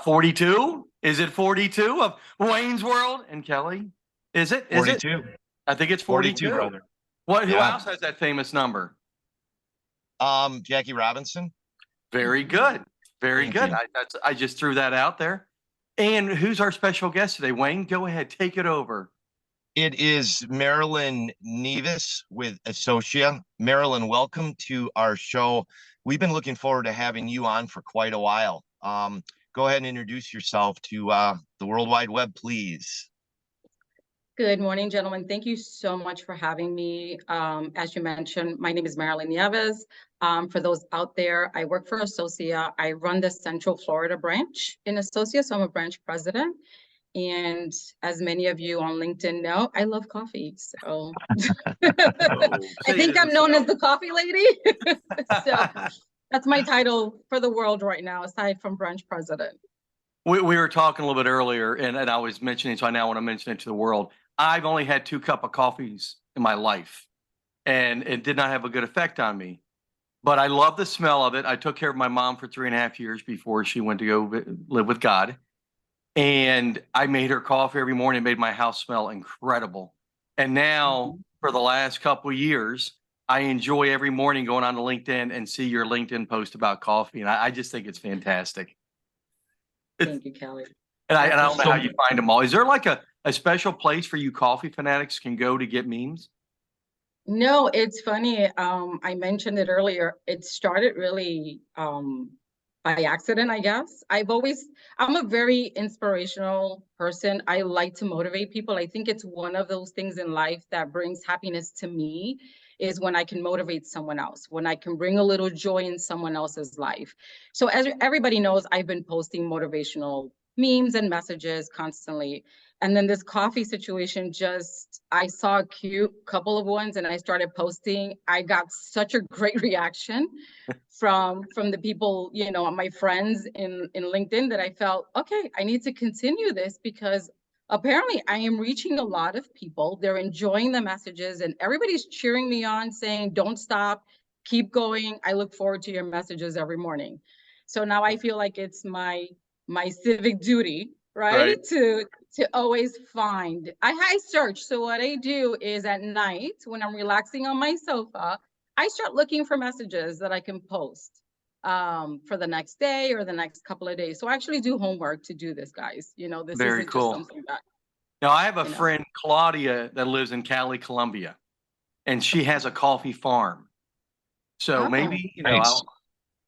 42? Is it 42 of Wayne's World and Kelly? Is it? 42. I think it's 42. Brother. What? Who else has that famous number? Jackie Robinson. Very good. Very Thank good. you. I just threw that out there. And who's our special guest today? Wayne, go ahead. Take it over. It is Marilyn Nieves with Associa. Marilyn, welcome to our show. We've been looking forward to having you on for quite a while. Go ahead and introduce yourself to the World Wide Web, please. Good morning, gentlemen. Thank you so much for having me. As you mentioned, my name is Marilyn Nieves. For those out there, I work for Associa. I run the Central Florida branch in Associa, so I'm a branch president. And as many of you on LinkedIn know, I love coffee. So I think I'm known as the coffee lady. So that's my title for the world right now, aside from branch president. We were talking a little bit earlier, and I was mentioning, so I now want to mention it to the world. I've only had 2 cups of coffees in my life, and it did not have a good effect on me. But I love the smell of it. I took care of my mom for 3.5 years before she went to go live with God. And I made her coffee every morning, made my house smell incredible. And now, for the last couple of years, I enjoy every morning going on to LinkedIn and see your LinkedIn post about coffee. And I just think it's fantastic. Thank you, Kelly. And I don't know how you find them all. Is there like a special place for you coffee fanatics can go to get memes? No, it's funny. I mentioned it earlier. It started really by accident, I guess. I'm a very inspirational person. I like to motivate people. I think it's one of those things in life that brings happiness to me is when I can motivate someone else, when I can bring a little joy in someone else's life. So as everybody knows, I've been posting motivational memes and messages constantly. And then this coffee situation, I saw a cute couple of ones and I started posting. I got such a great reaction from the people, my friends in LinkedIn, that I felt, okay, I need to continue this because apparently I am reaching a lot of people. They're enjoying the messages and everybody's cheering me on, saying, don't stop, keep going. I look forward to your messages every morning. So now I feel like it's my civic duty, right? To always find. I search. So what I do is at night when I'm relaxing on my sofa, I start looking for messages that I can post for the next day or the next couple of days. So I actually do homework to do this, guys. This isn't just something that. Now I have a friend, Claudia, that lives in Cali, Colombia, and she has a coffee farm. So maybe, nice.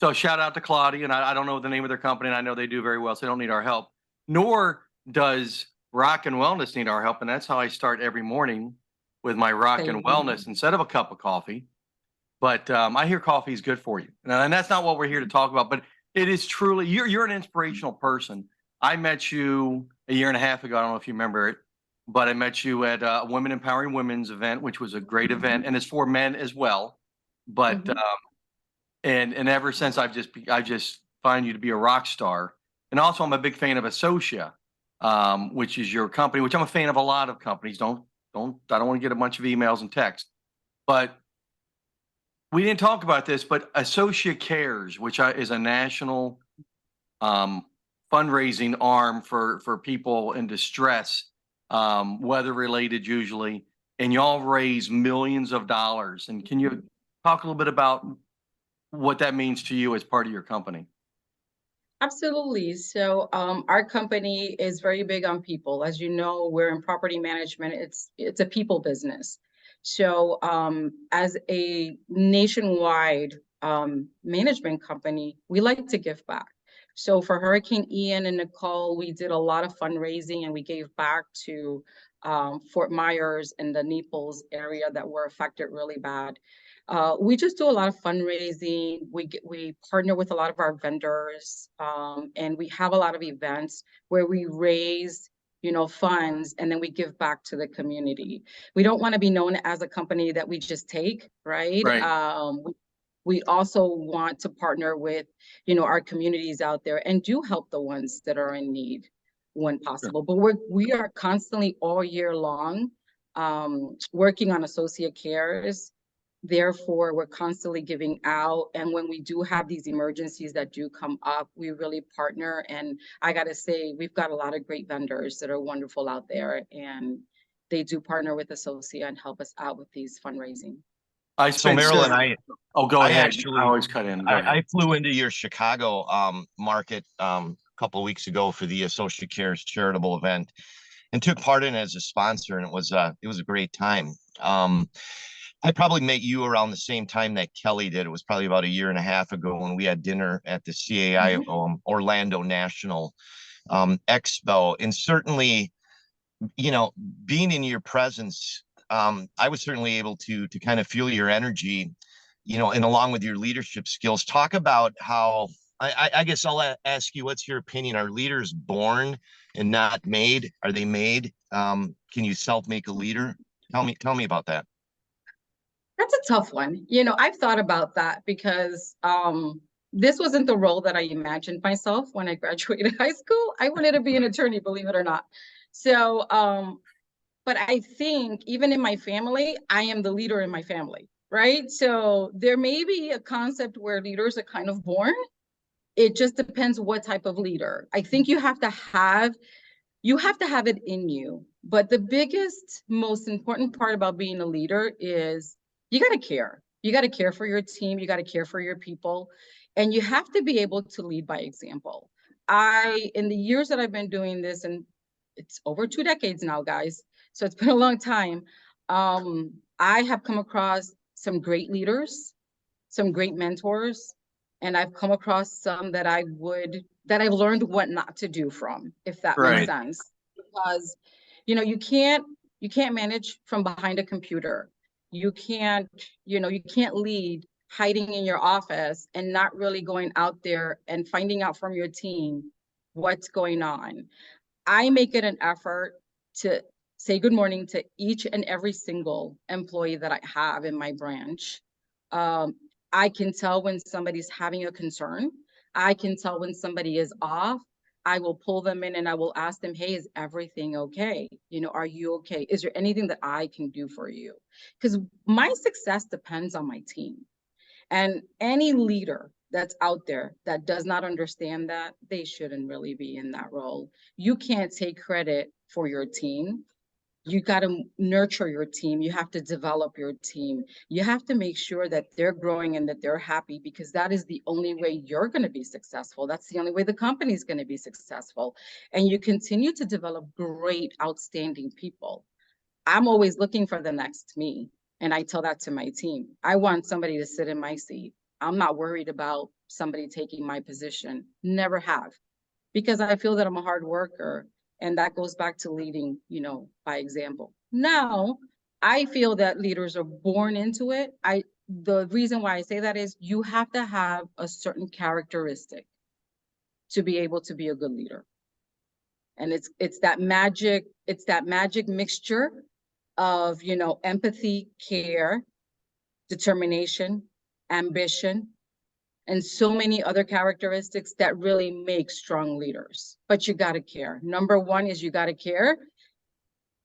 So shout out to Claudia, and I don't know the name of their company, and I know they do very well, so they don't need our help. Nor does Rockin Wellness need our help, and that's how I start every morning with my Rockin Wellness instead of a cup of coffee. But I hear coffee is good for you, and that's not what we're here to talk about. But it is truly you're an inspirational person. I met you a year and a half ago. I don't know if you remember it, but I met you at a Women Empowering Women's event, which was a great event, and it's for men as well. But and ever since I just find you to be a rock star. And also I'm a big fan of Associa, which is your company, which I'm a fan of a lot of companies. I don't want to get a bunch of emails and texts. But we didn't talk about this, but Associa Cares, which is a national fundraising arm for people in distress, weather related usually, and y'all raise millions of dollars. And can you talk a little bit about what that means to you as part of your company? Absolutely. So our company is very big on people. As you know, we're in property management. It's a people business. So as a nationwide management company, we like to give back. So for Hurricane Ian and Nicole, we did a lot of fundraising and we gave back to Fort Myers and the Naples area that were affected really bad. We just do a lot of fundraising. We partner with a lot of our vendors, and we have a lot of events where we raise, funds, and then we give back to the community. We don't want to be known as a company that we just take, right? We also want to partner with, our communities out there and do help the ones that are in need when possible. But we are constantly all year long working on Associa Cares, Therefore, we're constantly giving out. And when we do have these emergencies that do come up, we really partner. And I got to say, we've got a lot of great vendors that are wonderful out there. And they do partner with Associa and help us out with these fundraising. I So spent Marilyn, oh, go I ahead. actually- I always cut in. Go ahead. I flew into your Chicago market a couple of weeks ago for the Associa Cares charitable event and took part in it as a sponsor, and it was a great time. I probably met you around the same time that Kelly did. It was probably about a year and a half ago when we had dinner at the CAI Orlando National Expo. And certainly, you know, being in your presence, I was certainly able to kind of feel your energy, you know, and along with your leadership skills. Talk about how, I guess I'll ask you, what's your opinion? Are leaders born and not made? Are they made? Can you self-make a leader? Tell me about that. That's a tough one. You know, I've thought about that because this wasn't the role that I imagined myself when I graduated high school. I wanted to be an attorney, believe it or not. So, but I think even in my family, I am the leader in my family, right? So there may be a concept where leaders are kind of born. It just depends what type of leader. I think you have to have it in you. But the biggest, most important part about being a leader is you got to care. You got to care for your team. You got to care for your people. And you have to be able to lead by example. In the years that I've been doing this, and it's over 2 decades now, guys, so it's been a long time, I have come across some great leaders, some great mentors, and I've come across some that I've learned what not to do from, if that makes sense. Because, you know, you can't manage from behind a computer. You can't lead hiding in your office and not really going out there and finding out from your team what's going on. I make it an effort to say good morning to each and every single employee that I have in my branch. I can tell when somebody's having a concern. I can tell when somebody is off. I will pull them in and I will ask them, hey, is everything okay? You know, are you okay? Is there anything that I can do for you? Because my success depends on my team. And any leader that's out there that does not understand that, they shouldn't really be in that role. You can't take credit for your team. You got to nurture your team. You have to develop your team. You have to make sure that they're growing and that they're happy, because that is the only way you're going to be successful. That's the only way the company is going to be successful. And you continue to develop great, outstanding people. I'm always looking for the next me. And I tell that to my team. I want somebody to sit in my seat. I'm not worried about somebody taking my position. Never have. Because I feel that I'm a hard worker. And that goes back to leading, you know, by example. Now, I feel that leaders are born into it. The reason why I say that is you have to have a certain characteristic to be able to be a good leader. And it's that magic mixture of, you know, empathy, care, determination, ambition, and so many other characteristics that really make strong leaders. But you got to care. Number one is you got to care,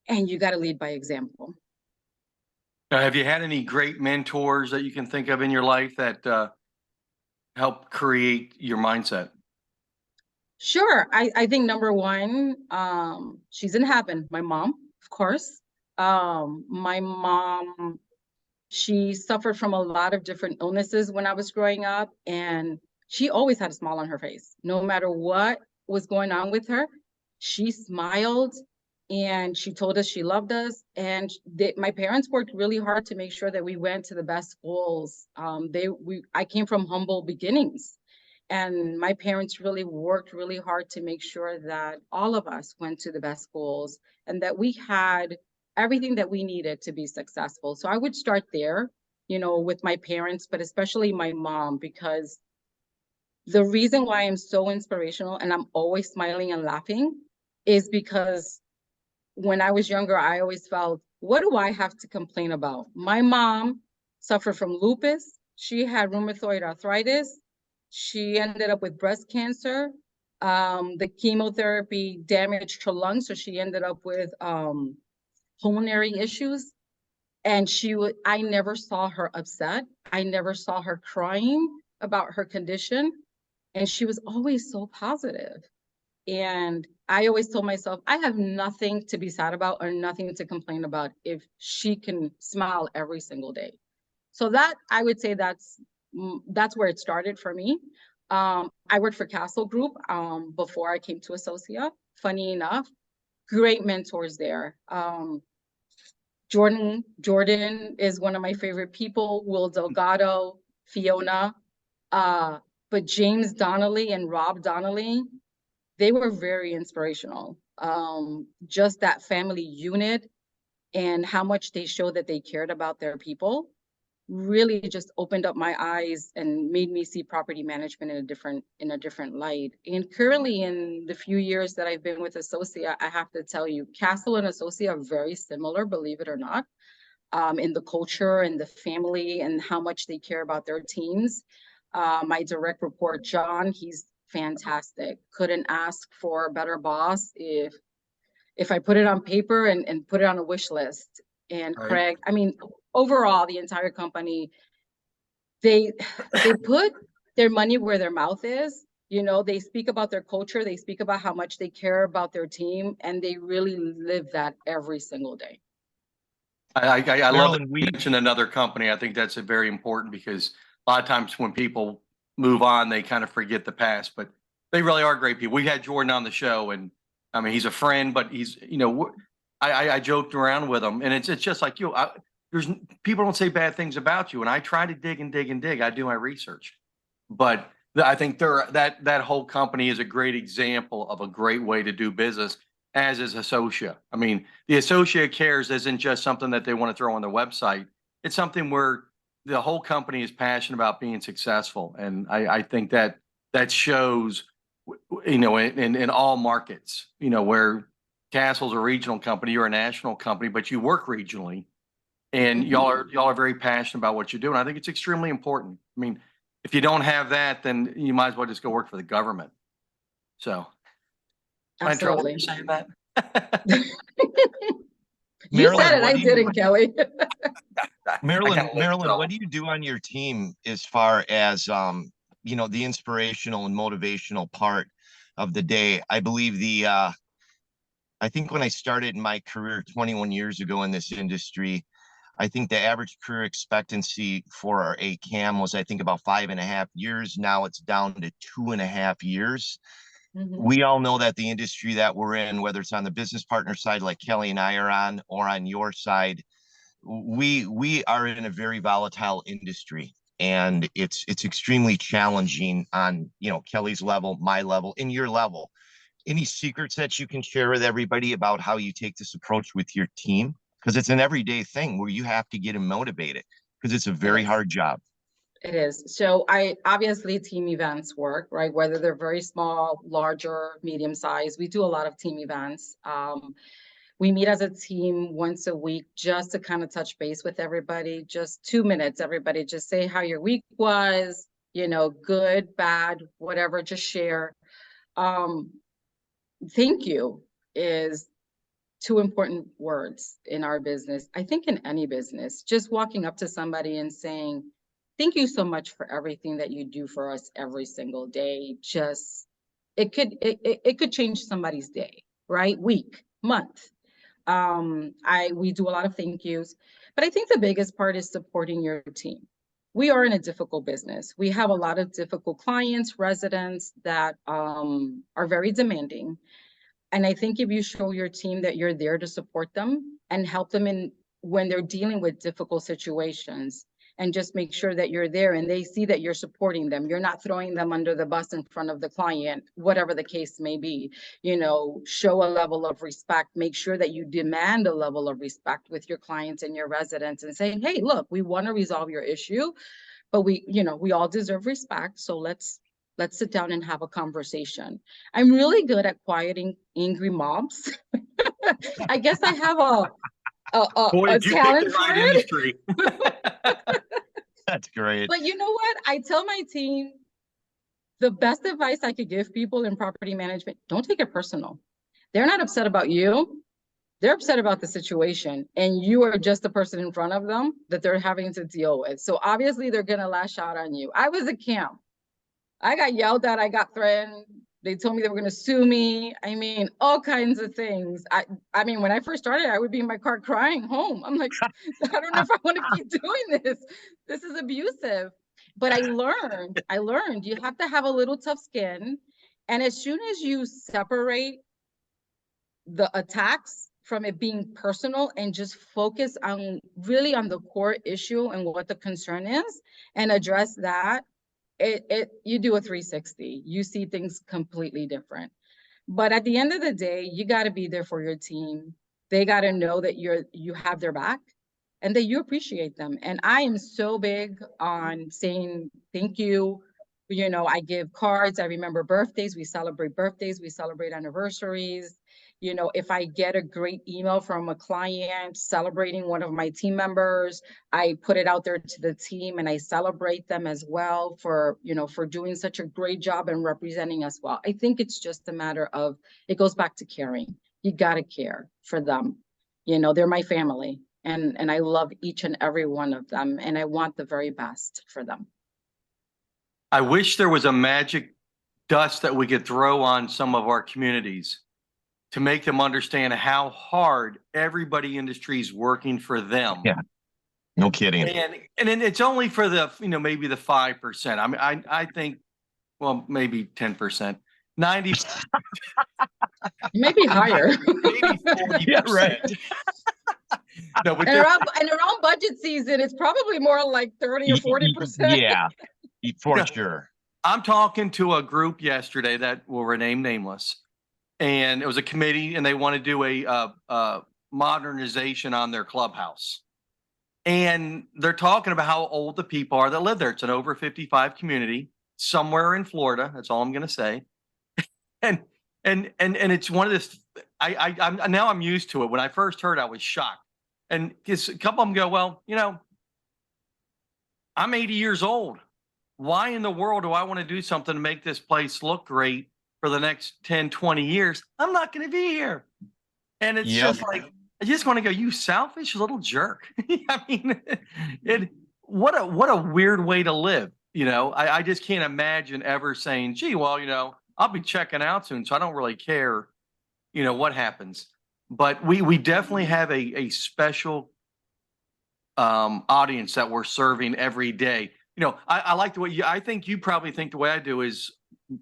and you got to lead by example. Have you had any great mentors that you can think of in your life that help create your mindset? Sure. I think number one, she's in heaven, my mom, of course. My mom, she suffered from a lot of different illnesses when I was growing up, and she always had a smile on her face. No matter what was going on with her, she smiled, and she told us she loved us. And my parents worked really hard to make sure that we went to the best schools. I came from humble beginnings, and my parents really worked really hard to make sure that all of us went to the best schools and that we had everything that we needed to be successful. So I would start there, you know, with my parents, but especially my mom, because the reason why I'm so inspirational and I'm always smiling and laughing is because when I was younger, I always felt, what do I have to complain about? My mom suffered from lupus. She had rheumatoid arthritis. She ended up with breast cancer. The chemotherapy damaged her lungs, so she ended up with pulmonary issues. And I never saw her upset. I never saw her crying about her condition. And she was always so positive. And I always told myself, I have nothing to be sad about or nothing to complain about if she can smile every single day. So that, I would say that's where it started for me. I worked for Castle Group before I came to Associa. Funny enough, great mentors there. Jordan is one of my favorite people, Will Delgado, Fiona, but James Donnelly and Rob Donnelly, they were very inspirational. Just that family unit and how much they showed that they cared about their people really just opened up my eyes and made me see property management in a different light. And currently, in the few years that I've been with Associa, I have to tell you, Castle and Associa are very similar, believe it or not, in the culture and the family and how much they care about their teams. My direct report, John, he's fantastic. Couldn't ask for a better boss if I put it on paper and put it on a wish list. And Right. Craig, I mean, overall, the entire company, they put their money where their mouth is. You know, they speak about their culture, they speak about how much they care about their team, and they really live that every single day. I love Marilyn, that you mentioned another company. I think that's very important because a lot of times when people move on, they kind of forget the past, but they really are great people. We had Jordan on the show, and I mean, he's a friend, but he's, you know, I joked around with him, and it's just like you. There's people don't say bad things about you, and I try to dig and dig and dig. I do my research, but I think that whole company is a great example of a great way to do business, as is Associa. I mean, the Associa Cares isn't just something that they want to throw on their website. It's something where the whole company is passionate about being successful, and I think that shows, you know, in all markets. You know, where Castle's a regional company, you're a national company, but you work regionally, and y'all are very passionate about what you're doing. I think it's extremely important. I mean, if you don't have that, then you might as well just go work for the government. So, am I in trouble Absolutely. for saying that? You Marilyn, said it, what I do you- didn't, Kelly. Marilyn, what do you do on your team as far as you know, the inspirational and motivational part of the day? I believe I think when I started my career 21 years ago in this industry, I think the average career expectancy for our ACAM was, I think, about 5.5 years. Now it's down to 2.5 years. We all know that the industry that we're in, whether it's on the business partner side, like Kelly and I are on, or on your side, we are in a very volatile industry, and it's extremely challenging on, you know, Kelly's level, my level, and your level. Any secrets that you can share with everybody about how you take this approach with your team? Because it's an everyday thing where you have to get them motivated, because it's a very hard job. It is. So obviously team events work, right? Whether they're very small, larger, medium size, we do a lot of team events. We meet as a team once a week just to kind of touch base with everybody, just 2 minutes, everybody just say how your week was, you know, good, bad, whatever, just share. Thank you is 2 important words in our business. I think in any business, just walking up to somebody and saying, thank you so much for everything that you do for us every single day. Just, it could change somebody's day, right? Week, month. We do a lot of thank yous, but I think the biggest part is supporting your team. We are in a difficult business. We have a lot of difficult clients, residents that are very demanding. And I think if you show your team that you're there to support them and help them in when they're dealing with difficult situations, and just make sure that you're there and they see that you're supporting them, you're not throwing them under the bus in front of the client, whatever the case may be, you know, show a level of respect, make sure that you demand a level of respect with your clients and your residents and saying, hey, look, we want to resolve your issue, but we, you know, we all deserve respect. So let's sit down and have a conversation. I'm really good at quieting angry mobs. I guess I have a talent for it. Industry. That's great. But you know what? I tell my team, the best advice I could give people in property management, don't take it personal. They're not upset about you. they're upset about the situation, and you are just the person in front of them that they're having to deal with. So obviously they're gonna lash out on you. I was at camp. I got yelled at, I got threatened. They told me they were gonna sue me. I mean, all kinds of things. I mean, when I first started, I would be in my car crying home. I'm like, I don't know if I want to keep doing this. This is abusive. But I learned you have to have a little tough skin. And as soon as you separate the attacks from it being personal and just focus on really on the core issue and what the concern is and address that, you do a 360. You see things completely different. But at the end of the day, you got to be there for your team. They got to know that you have their back and that you appreciate them. And I am so big on saying thank you. You know, I give cards, I remember birthdays, we celebrate anniversaries. You know, if I get a great email from a client celebrating one of my team members, I put it out there to the team and I celebrate them as well for, you know, for doing such a great job and representing us well. I think it's just a matter of, it goes back to caring. You got to care for them. You know, they're my family, and I love each and every one of them, and I want the very best for them. I wish there was a magic dust that we could throw on some of our communities to make them understand how hard everybody industry is working for them. Yeah. No kidding. And then it's only for the, you know, maybe the 5%. I mean, I think, well, maybe 10%, 90, Maybe higher. maybe 40%. Yeah, right. No, but And around budget season, it's probably more like 30 or 40%. Yeah, for sure. I'm talking to a group yesterday that will remain nameless. And it was a committee, and they want to do a modernization on their clubhouse. And they're talking about how old the people are that live there. It's an over 55 community somewhere in Florida. That's all I'm going to say. And it's one of this. I'm now I'm used to it. When I first heard, I was shocked. And because a couple of them go, well, you know, I'm 80 years old. Why in the world do I want to do something to make this place look great for the next 10, 20 years? I'm not going to be here. And it's just like, I just want to go, you selfish little jerk. I mean, what a weird way to live. You know, I just can't imagine ever saying, gee, well, you know, I'll be checking out soon, so I don't really care, you know, what happens. But we definitely have a special audience that we're serving every day. You know, I like the way I think you probably think the way I do is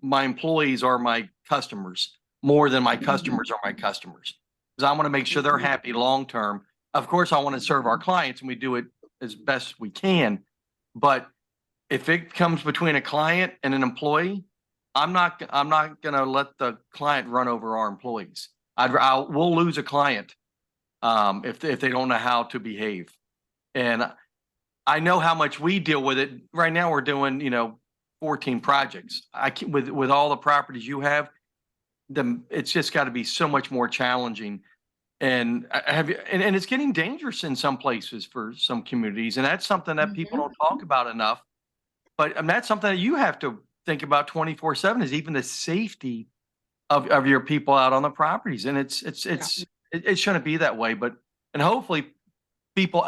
my employees are my customers more than my customers are my customers. Because I want to make sure they're happy long term. Of course, I want to serve our clients, and we do it as best we can. But if it comes between a client and an employee, I'm not going to let the client run over our employees. We'll lose a client if they don't know how to behave. And I know how much we deal with it. Right now, we're doing, you know, 14 projects. With all the properties you have, it's just got to be so much more challenging. And and it's getting dangerous in some places for some communities. And that's something that people don't talk about enough. But that's something that you have to think about 24/7 is even the safety of your people out on the properties. And it shouldn't be that way. And hopefully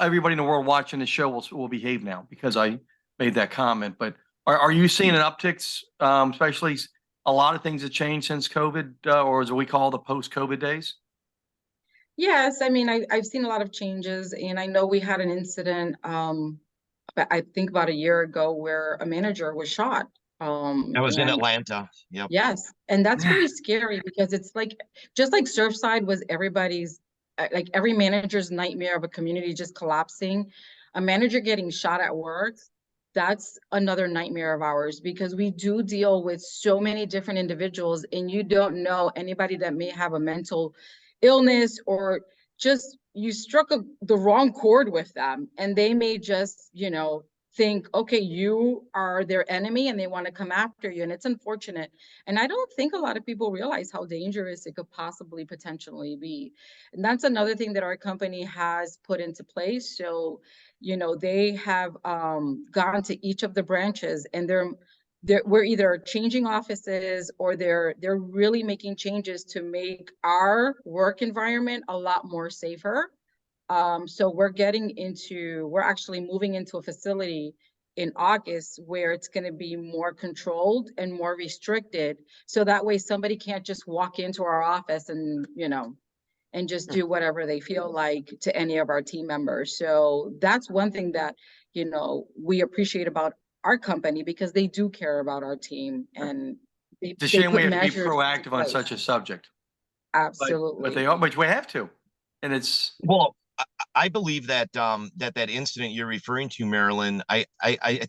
everybody in the world watching the show will behave now because I made that comment. But are you seeing an uptick, especially a lot of things have changed since COVID, or as we call the post-COVID days? Yes, I mean, I've seen a lot of changes, and I know we had an incident, I think about a year ago, where a manager was shot. I was in Atlanta. Yep. Yes, and that's very scary because it's like, just like Surfside was everybody's, like every manager's nightmare of a community just collapsing, a manager getting shot at work, that's another nightmare of ours because we do deal with so many different individuals, and you don't know anybody that may have a mental illness or just you struck the wrong chord with them, and they may just, you know, think, okay, you are their enemy and they want to come after you. And it's unfortunate. And I don't think a lot of people realize how dangerous it could possibly potentially be. And that's another thing that our company has put into place. So, you know, they have gone to each of the branches, and they're we're either changing offices or they're really making changes to make our work environment a lot more safer. So we're actually moving into a facility in August where it's going to be more controlled and more restricted. So that way somebody can't just walk into our office and, and just do whatever they feel like to any of our team members. So that's one thing that, we appreciate about our company, because they do care about our team, and It's a shame we have to be proactive on place. such a subject. Absolutely. But we have to. And it's, Well, I believe that that incident you're referring to, Marilyn, I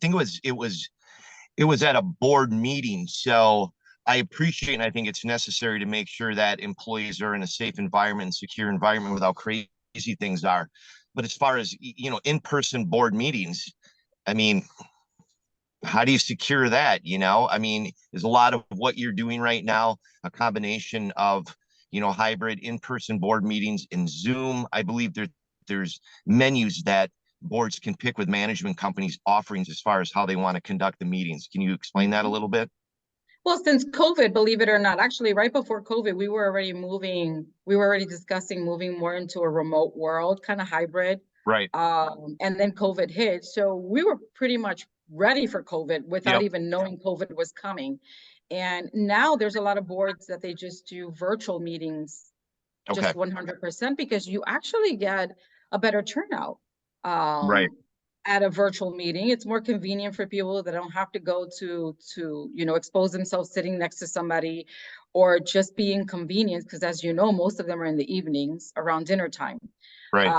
think it was at a board meeting. So I appreciate, and I think it's necessary to make sure that employees are in a safe environment and secure environment without crazy things are. But as far as, in-person board meetings, I mean, how do you secure that? I mean, there's a lot of what you're doing right now, a combination of, hybrid in-person board meetings in Zoom. I believe there's menus that boards can pick with management companies' offerings as far as how they want to conduct the meetings. Can you explain that a little bit? Well, since COVID, believe it or not, actually right before COVID, we were already discussing moving more into a remote world, kind of hybrid. Right. And then COVID hit. So we were pretty much ready for COVID without even knowing COVID was coming. And now there's a lot of boards that they just do virtual meetings, just 100%, because you actually get a better turnout. Right. At a virtual meeting. It's more convenient for people that don't have to go to expose themselves sitting next to somebody, or just be inconvenienced, because as you know, most of them are in the evenings around dinner time. Right.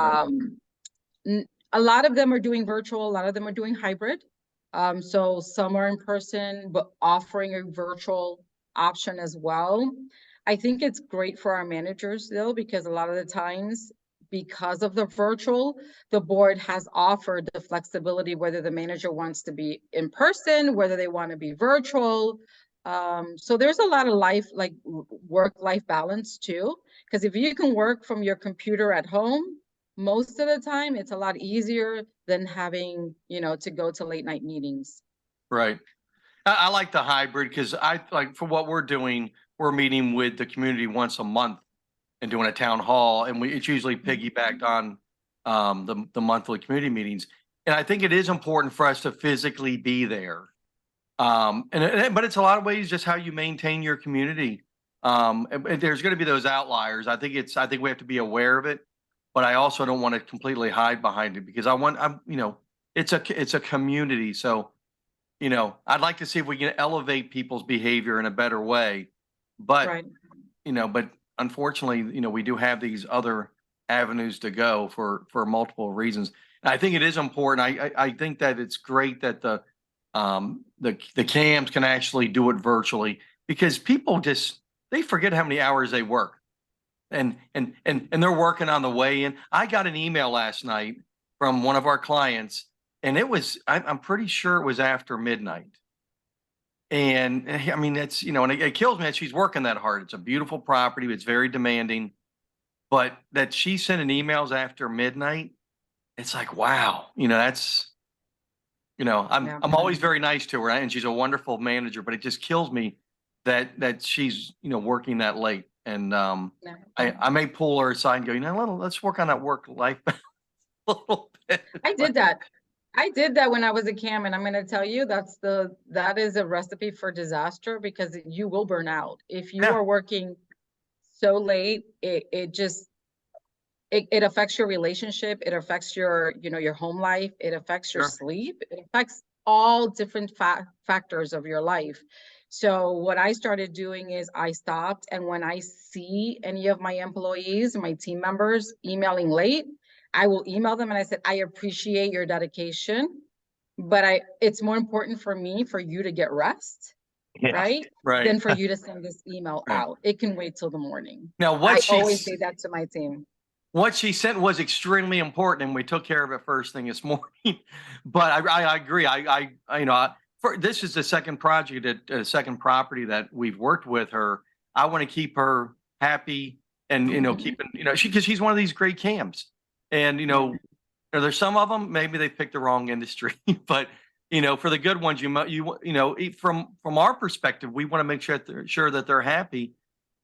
A lot of them are doing virtual, a lot of them are doing hybrid. So some are in person, but offering a virtual option as well. I think it's great for our managers though, because a lot of the times, because of the virtual, the board has offered the flexibility, whether the manager wants to be in person, whether they want to be virtual. So there's a lot of work-life balance too, because if you can work from your computer at home, most of the time, it's a lot easier than having, to go to late night meetings. right. I like the hybrid because for what we're doing, we're meeting with the community once a month and doing a town hall, and it's usually piggybacked on the monthly community meetings. And I think it is important for us to physically be there. But it's a lot of ways just how you maintain your community. And there's going to be those outliers. I think we have to be aware of it, but I also don't want to completely hide behind it, because it's a community. So, I'd like to see if we can elevate people's behavior in a better way, but, but unfortunately, we do have these other avenues to go for multiple reasons. And I think it is important. I think that it's great that the CAMs can actually do it virtually, because people they forget how many hours they work, and they're working on the way in. I got an email last night from one of our clients, and I'm pretty sure it was after midnight. And I mean, and it kills me that she's working that hard. It's a beautiful property. It's very demanding, but that she sent emails after midnight, it's like, wow, I'm always very nice to her, and she's a wonderful manager, but it just kills me that she's, working that late. And I may pull her aside and go, let's work on that work life a little bit. I did that when I was a CAM, and I'm going to tell you that is a recipe for disaster, because you will burn out if you are working so late. It affects your relationship. It affects your home life. It affects your sleep. It affects all different factors of your life. So what I started doing is I stopped, and when I see any of my employees, my team members emailing late, I will email them, and I said, I appreciate your dedication, but it's more important for me for you to get rest, right? Than for you to send this email out. It can wait till the morning. Now, I always say that to my team. What she sent was extremely important, and we took care of it first thing this morning. But I agree. This is the second second property that we've worked with her. I want to keep her happy, and because she's one of these great CAMs. And there's some of them, maybe they picked the wrong industry, but you know, for the good ones, from our perspective, we want to make sure that they're happy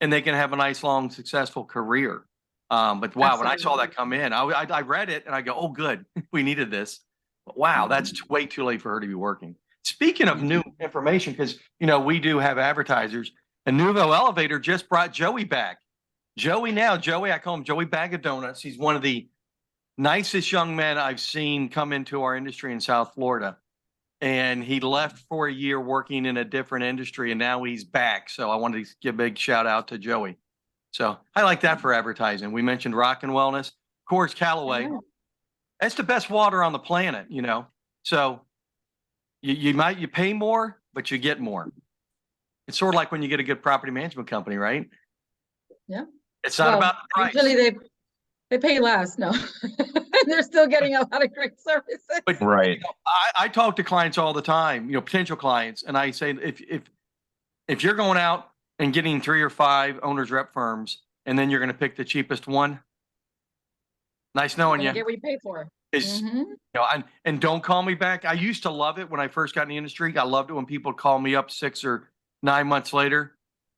and they can have a nice, long, successful career. But wow, when I saw that come in, I read it and I go, oh, good, we needed this. But wow, that's way too late for her to be working. Speaking of new information, because, you know, we do have advertisers, and Nuvo Elevator just brought Joey back. Joey, I call him Joey Bag of Donuts. He's one of the nicest young men I've seen come into our industry in South Florida. And he left for a year working in a different industry, and now he's back. So I wanted to give a big shout out to Joey. So I like that for advertising. We mentioned Rockin Wellness, of course, Callaway. Yeah. That's the best water on the planet, you know. So you pay more, but you get more. It's sort of like when you get a good property management company, right? Yeah. It's not about the price. Usually they pay less, no. They're still getting a lot of great services. But Right. you know, I talk to clients all the time, you know, potential clients, and I say if you're going out and getting 3 or 5 owners rep firms, and then you're going to pick the cheapest one, nice knowing you. Get what you pay for. Is you know, and don't call me back. I used to love it when I first got in the industry. I loved it when people call me up 6 or 9 months later.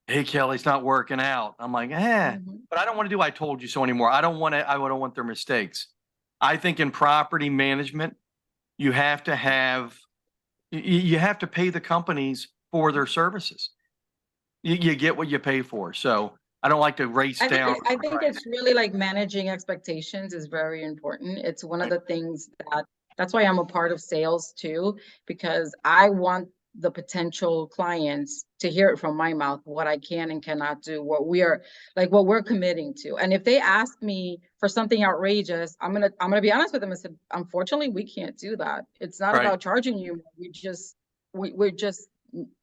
Hey, Kelly, it's not working out. I'm like, but I don't want to do I told you so anymore. I don't want their mistakes. I think in property management, you have to pay the companies for their services. You get what you pay for. So I don't like to race down. I think it's really like managing expectations is very important. It's one of the things that's why I'm a part of sales too, because I want the potential clients to hear it from my mouth, what I can and cannot do, what we're committing to. And if they ask me for something outrageous, I'm gonna be honest with them and say, unfortunately, we can't do that. It's not about charging you. We're just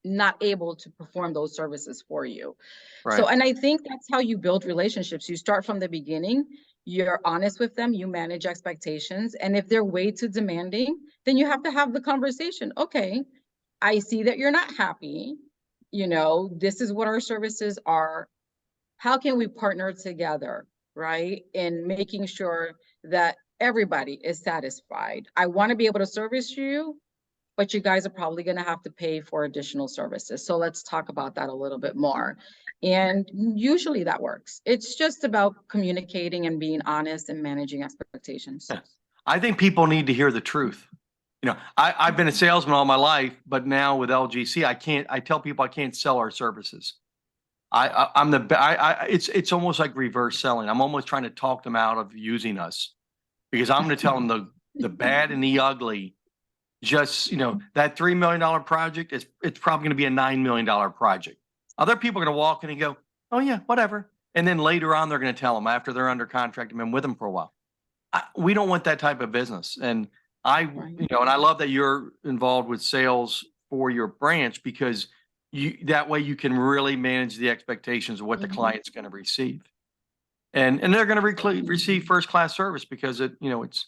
not able to perform those services for you. So, and I think that's how you build relationships. You start from the beginning, you're honest with them, you manage expectations. And if they're way too demanding, then you have to have the conversation. Okay, I see that you're not happy. You know, this is what our services are. How can we partner together, right? In making sure that everybody is satisfied. I want to be able to service you, but you guys are probably going to have to pay for additional services. So let's talk about that a little bit more. And usually that works. It's just about communicating and being honest and managing expectations. Yeah. I think people need to hear the truth. You know, I've been a salesman all my life, but now with LGC, I tell people I can't sell our services. It's almost like reverse selling. I'm almost trying to talk them out of using us, because I'm going to tell them the bad and the ugly. Just, you know, that $3 million project it's probably going to be a $9 million project. Other people are going to walk in and go, oh yeah, whatever. And then later on, they're going to tell them after they're under contract and been with them for a while. We don't want that type of business. And and I love that you're involved with sales for your branch, because that way you can really manage the expectations of what the client's going to receive. And they're going to receive first-class service because it's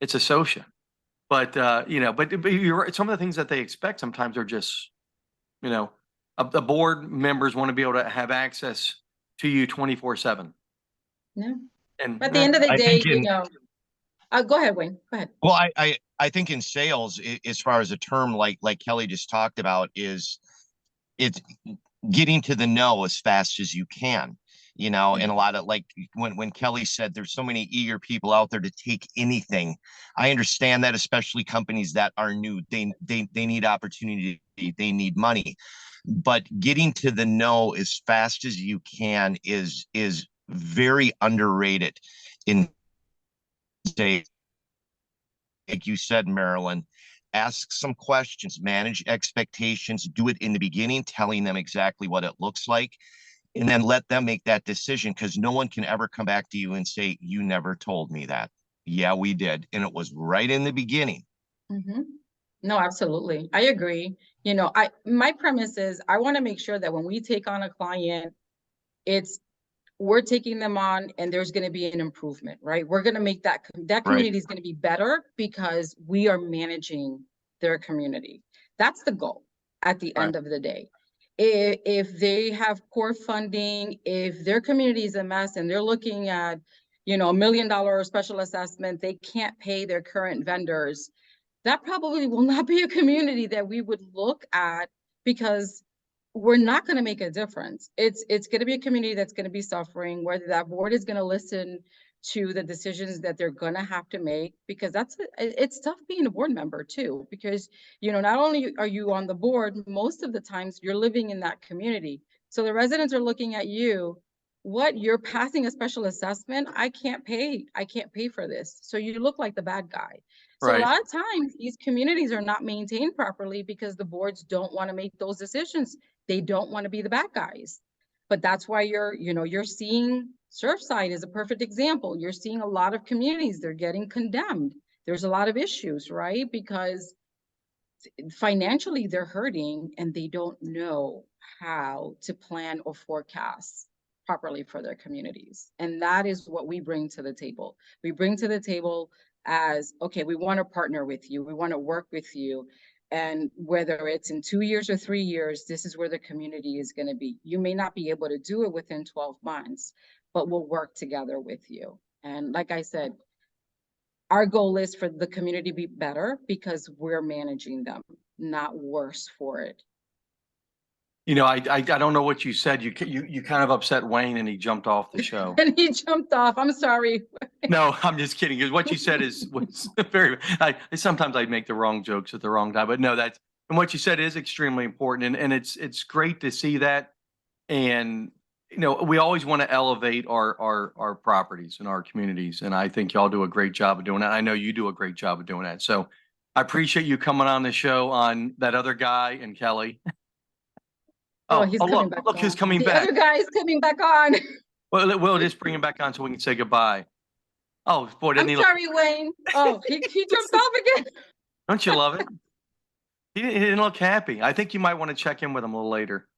Associa. But but you're right. Some of the things that they expect sometimes are just, you know, the board members want to be able to have access to you 24/7. Yeah. And at the end of the day, you know, go ahead, Wayne. Go ahead. Well, I think in sales, as far as a term like Kelly just talked about, it's getting to the no as fast as you can. You know, and a lot of, like when Kelly said there's so many eager people out there to take anything. I understand that, especially companies that are new, they need opportunity, they need money, but getting to the no as fast as you can is very underrated in sales. Like you said, Marilyn, ask some questions, manage expectations, do it in the beginning, telling them exactly what it looks like. And then let them make that decision, because no one can ever come back to you and say, you never told me that. Yeah, we did. And it was right in the beginning. No, absolutely. I agree. You know, my premise is I want to make sure that when we take on a client, we're taking them on and there's going to be an improvement, right? We're going to make that community is going to be better because we are managing their community. That's the goal at the end of the day. If they have poor funding, if their community is a mess and they're looking at, $1 million special assessment, they can't pay their current vendors. that probably will not be a community that we would look at, because we're not going to make a difference. It's going to be a community that's going to be suffering, whether that board is going to listen to the decisions that they're going to have to make, because it's tough being a board member too, because, you know, not only are you on the board, most of the times you're living in that community. So the residents are looking at you, what, you're passing a special assessment? I can't pay for this. So you look like the bad guy. So a Right. lot of times these communities are not maintained properly because the boards don't want to make those decisions. They don't want to be the bad guys. But that's why you're seeing Surfside is a perfect example. You're seeing a lot of communities, they're getting condemned. There's a lot of issues, right? Because financially they're hurting and they don't know how to plan or forecast properly for their communities. And that is what we bring to the table. We bring to the table as, okay, we want to partner with you. We want to work with you. And whether it's in 2 years or 3 years, this is where the community is going to be. You may not be able to do it within 12 months, but we'll work together with you. And like I said, our goal is for the community to be better because we're managing them, not worse for it. You know, I don't know what you said. You kind of upset Wayne and he jumped off the show. And he jumped off. I'm sorry. No, I'm just kidding. 'Cause what you said was very, sometimes I make the wrong jokes at the wrong time, but no, and what you said is extremely important. And it's great to see that. And, you know, we always want to elevate our properties and our communities. And I think y'all do a great job of doing that. I know you do a great job of doing that. So I appreciate you coming on the show on that other guy and Kelly. Oh, he's coming back look, on. he's coming The back. other guy is coming back on. Well, we'll just bring him back on so we can say goodbye. Oh, boy, didn't I'm he look, sorry, Wayne. Oh, he jumped off again. don't you love it? He didn't look happy. I think you might want to check in with him a little later.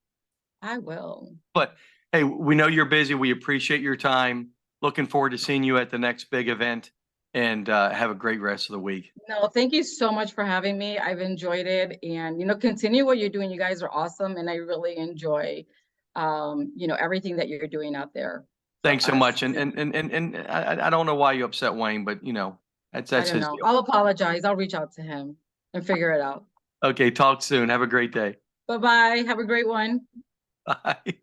I will. But hey, we know you're busy. We appreciate your time. Looking forward to seeing you at the next big event, and have a great rest of the week. No, thank you so much for having me. I've enjoyed it, and continue what you're doing. You guys are awesome, and I really enjoy, everything that you're doing out there. Thanks so us. much. And I don't know why you upset Wayne, but I that's don't his know. deal. I'll apologize. I'll reach out to him and figure it out. Okay, talk soon. Have a great day. Bye-bye. Have a great one. Bye.